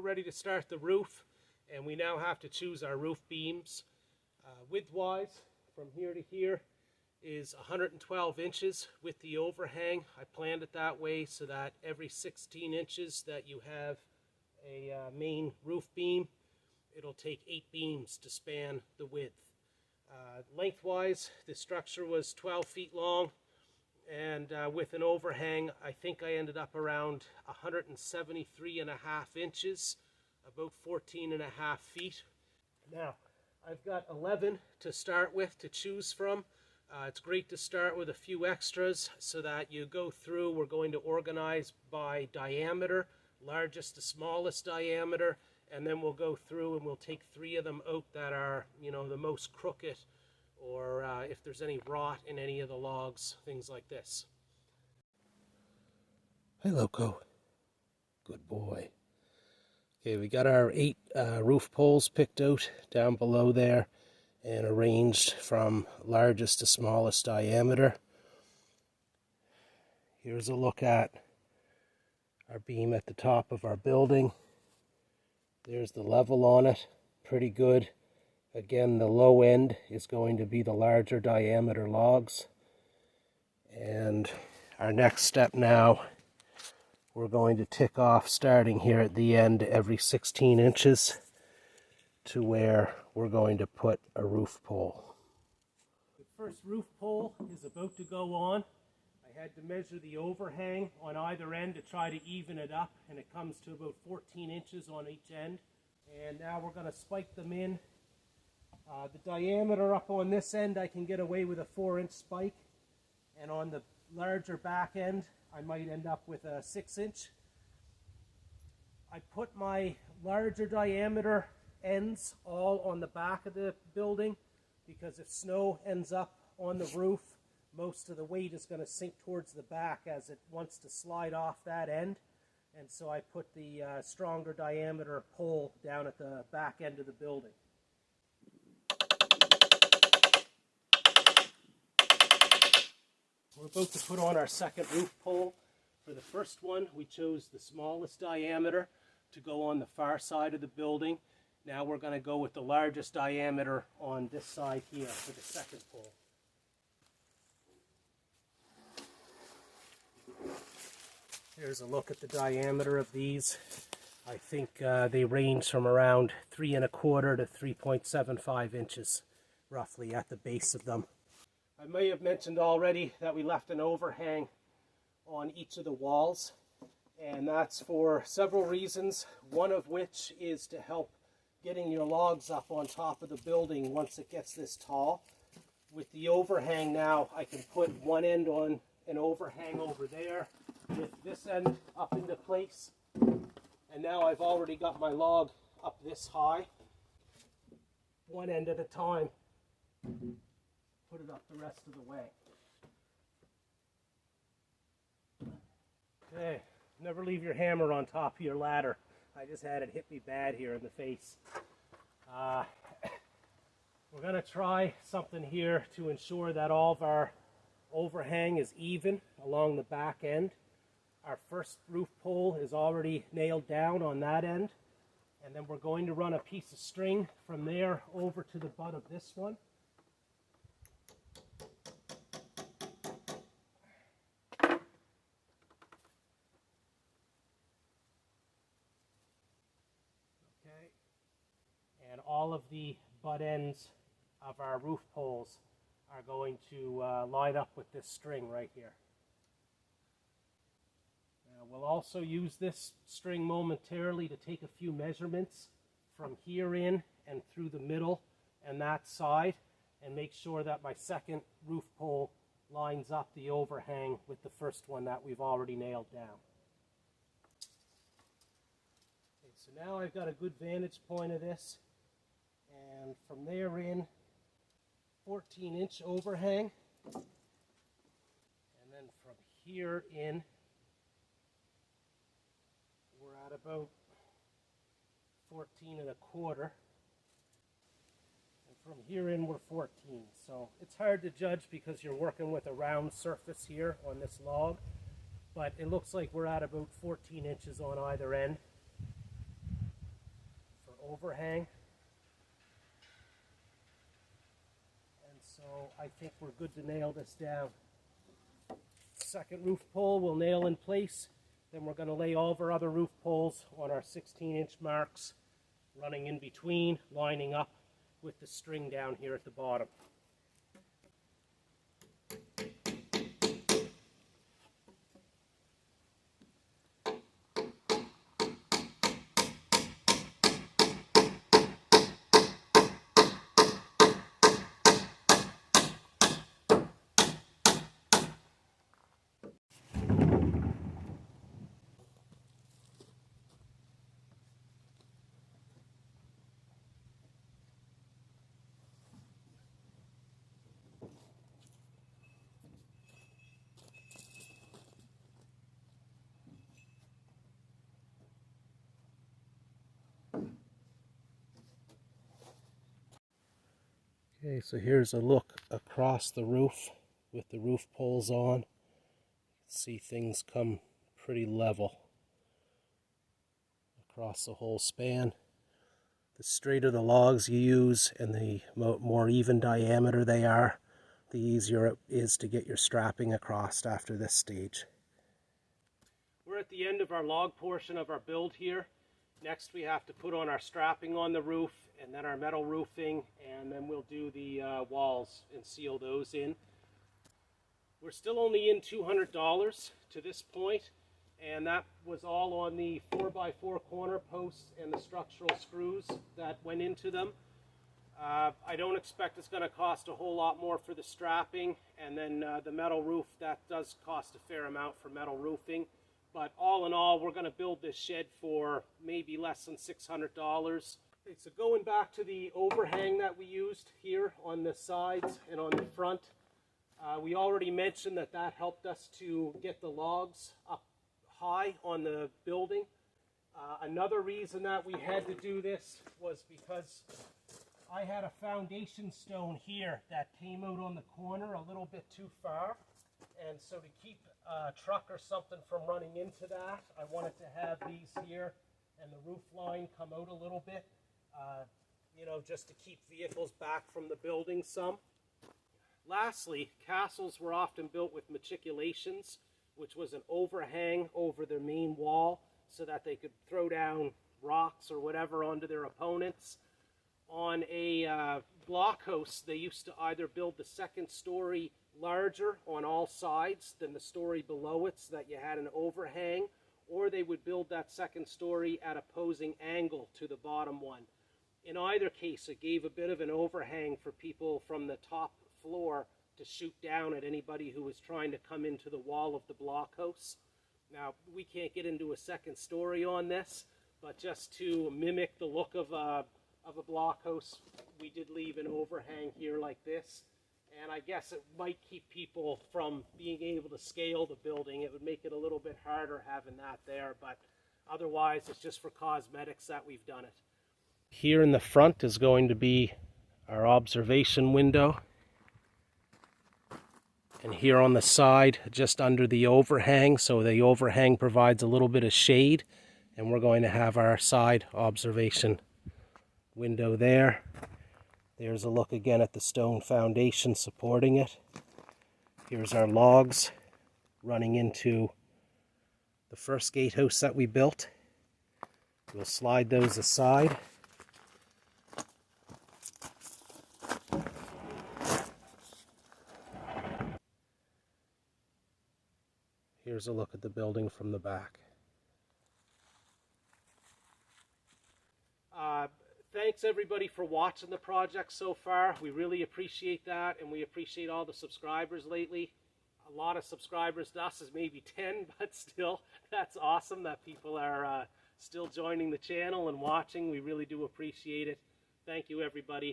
ready to start the roof, and we now have to choose our roof beams. Width-wise, from here to here is 112 inches with the overhang. I planned it that way so that every 16 inches that you have a main roof beam, it'll take 8 beams to span the width. Lengthwise, the structure was 12 feet long, and with an overhang, I think I ended up around 173.5 inches, about 14.5 feet. Now, I've got 11 to start with to choose from. It's great to start with a few extras so that you go through. We're going to organize by diameter, largest to smallest diameter, and then we'll go through and we'll take 3 of them out that are, the most crooked, or if there's any rot in any of the logs, things like this. Hi, Loco. Good boy. Okay, we got our 8 roof poles picked out down below there and arranged from largest to smallest diameter. Here's a look at our beam at the top of our building. There's the level on it, pretty good. Again, the low end is going to be the larger diameter logs. And our next step now, we're going to tick off starting here at the end every 16 inches to where we're going to put a roof pole. The first roof pole is about to go on. I had to measure the overhang on either end to try to even it up, and it comes to about 14 inches on each end. And now we're going to spike them in. The diameter up on this end, I can get away with a 4-inch spike, and on the larger back end, I might end up with a 6-inch. I put my larger diameter ends all on the back of the building, because if snow ends up on the roof, most of the weight is going to sink towards the back as it wants to slide off that end. And so I put the stronger diameter pole down at the back end of the building. We're about to put on our second roof pole. For the first one, we chose the smallest diameter to go on the far side of the building. Now we're going to go with the largest diameter on this side here for the second pole. Here's a look at the diameter of these. I think they range from around 3 1/4 to 3.75 inches, roughly, at the base of them. I may have mentioned already that we left an overhang on each of the walls, and that's for several reasons, one of which is to help getting your logs up on top of the building once it gets this tall. With the overhang now, I can put one end on an overhang over there with this end up into place, and now I've already got my log up this high, one end at a time, put it up the rest of the way. Okay, never leave your hammer on top of your ladder. I just had it hit me bad here in the face. We're going to try something here to ensure that all of our overhang is even along the back end. Our first roof pole is already nailed down on that end, and then we're going to run a piece of string from there over to the butt of this one. Okay, and all of the butt ends of our roof poles are going to line up with this string right here. We'll also use this string momentarily to take a few measurements from here in and through the middle and that side, and make sure that my second roof pole lines up the overhang with the first one that we've already nailed down. Okay, so now I've got a good vantage point of this, and from there in, 14-inch overhang, and then from here in, we're at about 14 1/4, and from here in we're 14. So it's hard to judge because you're working with a round surface here on this log, but it looks like we're at about 14 inches on either end. overhang. And so I think we're good to nail this down. Second roof pole we'll nail in place. Then we're going to lay all of our other roof poles on our 16-inch marks, running in between, lining up with the string down here at the bottom. Okay, so here's a look across the roof with the roof poles on. See things come pretty level across the whole span. The straighter the logs you use and the more even diameter they are, the easier it is to get your strapping across after this stage. We're at the end of our log portion of our build here. Next we have to put on our strapping on the roof and then our metal roofing, and then we'll do the walls and seal those in. We're still only in $200 to this point, and that was all on the 4x4 corner posts and the structural screws that went into them. I don't expect it's going to cost a whole lot more for the strapping, and then the metal roof, that does cost a fair amount for metal roofing. But all in all, we're going to build this shed for maybe less than $600. Okay, so going back to the overhang that we used here on the sides and on the front, we already mentioned that that helped us to get the logs up high on the building. Another reason that we had to do this was because I had a foundation stone here that came out on the corner a little bit too far, and so to keep a truck or something from running into that, I wanted to have these here and the roof line come out a little bit, you know, just to keep vehicles back from the building some. Lastly, castles were often built with matriculations, which was an overhang over their main wall so that they could throw down rocks or whatever onto their opponents. On a blockhouse, they used to either build the second story larger on all sides than the story below it so that you had an overhang, or they would build that second story at opposing angle to the bottom one. In either case, it gave a bit of an overhang for people from the top floor to shoot down at anybody who was trying to come into the wall of the blockhouse. Now, we can't get into a second story on this, but just to mimic the look of a blockhouse, we did leave an overhang here like this. And I guess it might keep people from being able to scale the building. It would make it a little bit harder having that there, but otherwise it's just for cosmetics that we've done it. Here in the front is going to be our observation window. And here on the side, just under the overhang, so the overhang provides a little bit of shade, and we're going to have our side observation window there. There's a look again at the stone foundation supporting it. Here's our logs running into the first gatehouse that we built. We'll slide those aside. Here's a look at the building from the back. Thanks everybody for watching the project so far. We really appreciate that, and we appreciate all the subscribers lately. A lot of subscribers to us is maybe 10, but still, that's awesome that people are still joining the channel and watching. We really do appreciate it. Thank you everybody.